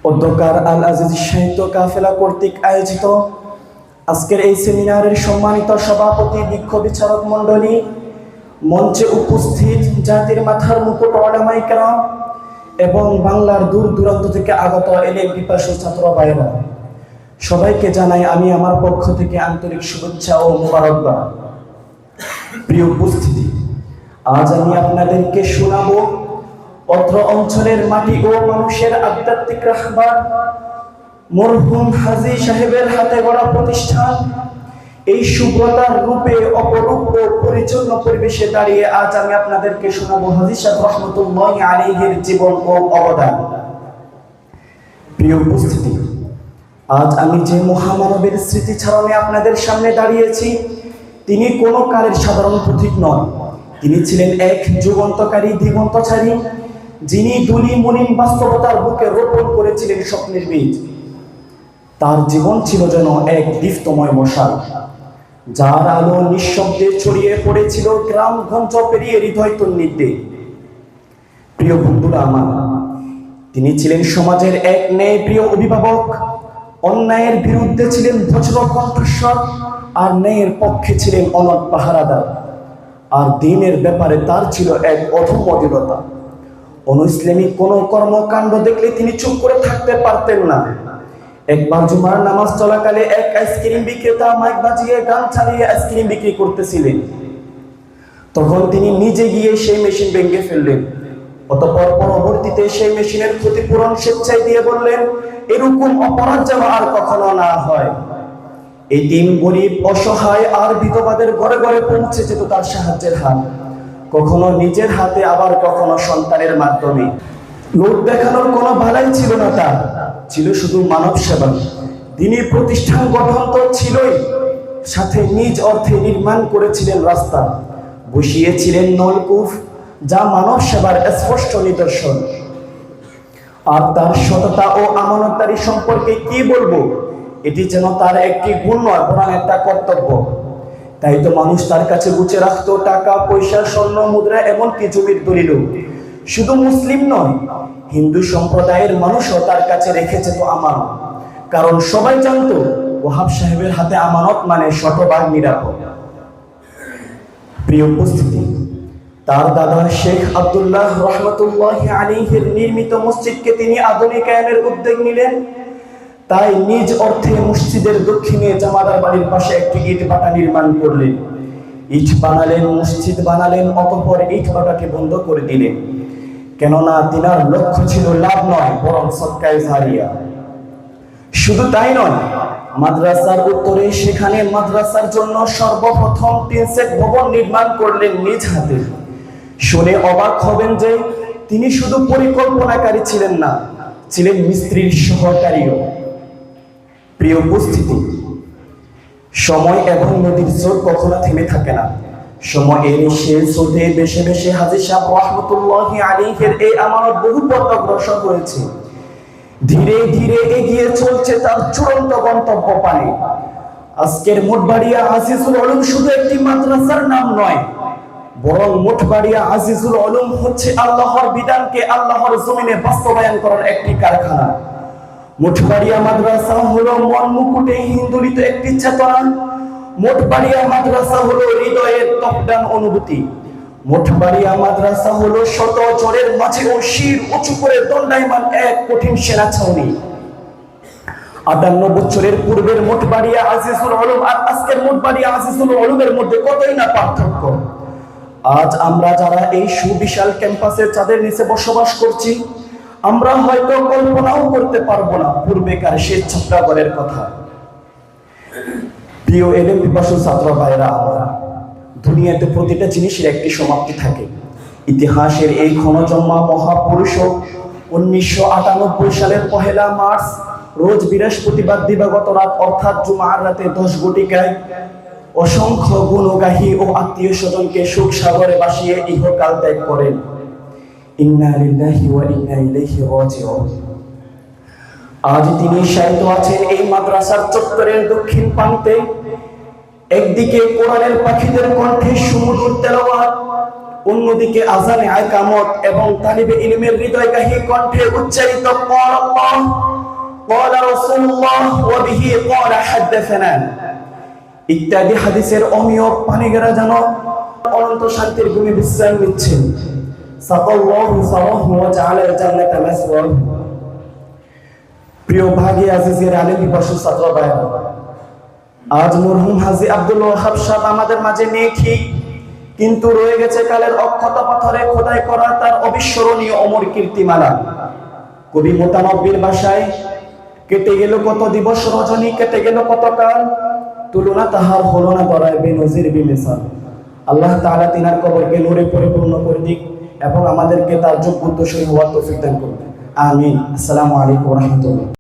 অধ্যকার আল আজিজ সাহিত্য কাফেলা কর্তৃক আয়োজিত আজকের এই সেমিনারের সম্মানিত সভাপতি, বিক্ষোভ বিচারক মণ্ডলী, মঞ্চে উপস্থিত জাতির মাথার মুকুট ওলামায়ে কেরাম এবং বাংলার দূর দূরান্ত থেকে আগত এলেম পিপাসু ছাত্র ভাইরা, সবাইকে জানাই আমি আমার পক্ষ থেকে আন্তরিক শুভেচ্ছা ও মোবারকবাদ। প্রিয় উপস্থিতি, আজ আমি আপনাদেরকে শোনাবো অত্র অঞ্চলের মাটি ও মানুষের আধ্যাত্মিক রাহবার মরহুম হাজী সাহেবের হাতে গড়া প্রতিষ্ঠান এই সুব্রতার রূপে অপরূপ ও পরিচ্ছন্ন পরিবেশে দাঁড়িয়ে আজ আমি আপনাদেরকে শোনাবো হাজী সাহেব রহমতুল্লাহি আলাইহির জীবন ও অবদান। প্রিয় উপস্থিতি, আজ আমি যে মহামানবের স্মৃতিচারণে আপনাদের সামনে দাঁড়িয়েছি, তিনি কোনো কালের সাধারণ প্রতীক নন। তিনি ছিলেন এক যুগান্তকারী দিগন্তচারী, যিনি দুলি মলিন বাস্তবতার বুকে রোপণ করেছিলেন স্বপ্নের বীজ। তার জীবন ছিল যেন এক দীপ্তময় মশাল, যার আলো নিঃশব্দে ছড়িয়ে পড়েছিল গ্রামগঞ্জ পেরিয়ে হৃদয় তন্নিতে। প্রিয় বন্ধুরা আমার, তিনি ছিলেন সমাজের এক ন্যায় প্রিয় অভিভাবক, অন্যায়ের বিরুদ্ধে ছিলেন বজ্র কণ্ঠস্বর, আর ন্যায়ের পক্ষে ছিলেন অনড় পাহারাদার। আর দিনের ব্যাপারে তার ছিল এক অধম অধীরতা। অনৈসলামিক কোন কর্মকাণ্ড দেখলে তিনি চুপ করে থাকতে পারতেন না। একবার জুমার নামাজ চলাকালে এক আইসক্রিম বিক্রেতা মাইক বাজিয়ে গান চালিয়ে আইসক্রিম বিক্রি করতেছিলেন। তখন তিনি নিজে গিয়ে সেই মেশিন ভেঙে ফেললেন। অতঃপর পরবর্তীতে সেই মেশিনের ক্ষতিপূরণ স্বেচ্ছায় দিয়ে বললেন, এরকম অপরাধ যেন আর কখনো না হয়। এতিম, গরিব, অসহায় আর বিধবাদের ঘরে ঘরে পৌঁছে যেত তার সাহায্যের হাত, কখনো নিজের হাতে, আবার কখনো সন্তানের মাধ্যমে। লোক দেখানোর কোনো ভালাই ছিল না তার, ছিল শুধু মানব সেবা। তিনি প্রতিষ্ঠান গঠন তো ছিলই, সাথে নিজ অর্থে নির্মাণ করেছিলেন রাস্তা, বসিয়েছিলেন নলকূপ, যা মানব সেবার স্পষ্ট নিদর্শন। আর তার সততা ও আমানতদারি সম্পর্কে কি বলবো, এটি যেন তার একটি গুণ নয়, বরং একটা কর্তব্য। তাই তো মানুষ তার কাছে গুছিয়ে রাখতো টাকা পয়সা, স্বর্ণ মুদ্রা, এমনকি জমির দলিল। শুধু মুসলিম নয়, হিন্দু সম্প্রদায়ের মানুষও তার কাছে রেখে যেত আমানত, কারণ সবাই জানতো ওহাব সাহেবের হাতে আমানত মানে শতভাগ নিরাপদ। প্রিয় উপস্থিতি, তার দাদা শেখ আব্দুল্লাহ রহমতুল্লাহি আলাইহির নির্মিত মসজিদকে তিনি আধুনিকায়নের উদ্যোগ নিলেন। তাই নিজ অর্থে মসজিদের দক্ষিণে জামাদার বাড়ির পাশে একটি ইট ভাটা নির্মাণ করলেন। ইট বানালেন, মসজিদ বানালেন, অতঃপর ইট ভাটাকে বন্ধ করে দিলেন। কেননা তিনার লক্ষ্য ছিল লাভ নয়, বরং সদকায়ে জারিয়া। শুধু তাই নয়, মাদ্রাসার উত্তরে সেখানে মাদ্রাসার জন্য সর্বপ্রথম 3 সেট ভবন নির্মাণ করলেন নিজ হাতে। শুনে অবাক হবেন যে তিনি শুধু পরিকল্পনাকারী ছিলেন না, ছিলেন মিস্ত্রির সহকারীও। প্রিয় উপস্থিতি, সময় এবং নদীর স্রোত কখনো থেমে থাকে না। সময় এর শেষ হতে বেশে বেশে হাজী সাহেব রহমতুল্লাহি আলাইহির এই আমানত বহু পথ অগ্রসর হয়েছে। ধীরে ধীরে এগিয়ে চলছে তার চূড়ান্ত গন্তব্য পানে। আজকের মঠবাড়িয়া আজিজুল উলুম শুধু একটি মাদ্রাসার নাম নয়, বরং মঠবাড়িয়া আজিজুল উলুম হচ্ছে আল্লাহর বিধানকে আল্লাহর জমিনে বাস্তবায়ন করার একটি কারখানা। মঠবাড়িয়া মাদ্রাসা হলো মন মুকুটে হিন্দুলিত একটি চেতনা। মঠবাড়িয়া মাদ্রাসা হলো হৃদয়ের তপদান অনুভূতি। মঠবাড়িয়া মাদ্রাসা হলো শত ঝড়ের মাঝেও শির উঁচু করে দণ্ডায়মান এক কঠিন সেনা ছাউনি। 58 বছরের পূর্বের মঠবাড়িয়া আজিজুল উলুম আর আজকের মঠবাড়িয়া আজিজুল উলুমের মধ্যে কতই না পার্থক্য। আজ আমরা যারা এই সুবিশাল ক্যাম্পাসের চাঁদের নিচে বসবাস করছি, আমরা হয়তো কল্পনাও করতে পারবো না পূর্বেকার সেই ছাত্রাগারের কথা। প্রিয় এলেম পিপাসু ছাত্র ভাইরা আমার, দুনিয়াতে প্রতিটা জিনিসের একটি সমাপ্তি থাকে। ইতিহাসের এই ক্ষণজম্মা মহাপুরুষ 1998 সালের 1 মার্চ রোজ বৃহস্পতিবার দিবাগত রাত অর্থাৎ জুমার রাতে 10 ঘটিকায় অসংখ্য গুণগাহী ও আত্মীয় স্বজনকে সুখ সাগরে ভাসিয়ে ইহকাল ত্যাগ করেন। ইন্না লিল্লাহি ওয়া ইন্না ইলাইহি রাজিউন। আজ তিনি শায়িত আছেন এই মাদ্রাসার চত্বরের দক্ষিণ প্রান্তে। একদিকে কোরআনের পাখিদের কণ্ঠে সুমধুর তেলাওয়াত, অন্যদিকে আযানে ইকামত এবং তালিবে ইলমের হৃদয়গাহী কণ্ঠে উচ্চারিত আল্লাহ قال رسول الله وبه قال حدثنا ইত্যাদি হাদিসের অমিয় পানিগেরা যেন অনন্ত শান্তির ঘুমে বিশ্রাম নিচ্ছেন। সাকাল্লাহু সাওয়াহু ওয়া জাআলাল জান্নাতা মাসওয়াহু। প্রিয় ভাগী আজিজের আলেম দিবস ছাত্র ভাইরা, আজ মরহুম হাজী আব্দুল ওয়াহাব সাহেব আমাদের মাঝে নেই ঠিক, কিন্তু রয়ে গেছে কালের অক্ষত পাথরে খোদাই করা তার অবিস্মরণীয় অমর কীর্তিমালা। কবি মোতানব্বির ভাষায়, কেটে গেল কত দিবস রজনী, কেটে গেল কত কাল, তুলনা তাহার হলো না গড়ায় বেনজির বিমিসাল। আল্লাহ তাআলা তিনার কবরকে নূরে পরিপূর্ণ করে দিক এবং আমাদেরকে তার যোগ্য উত্তরসূরি হওয়ার তৌফিক দান করুন। আমিন। আসসালামু আলাইকুম ওয়া রাহমাতুল্লাহ।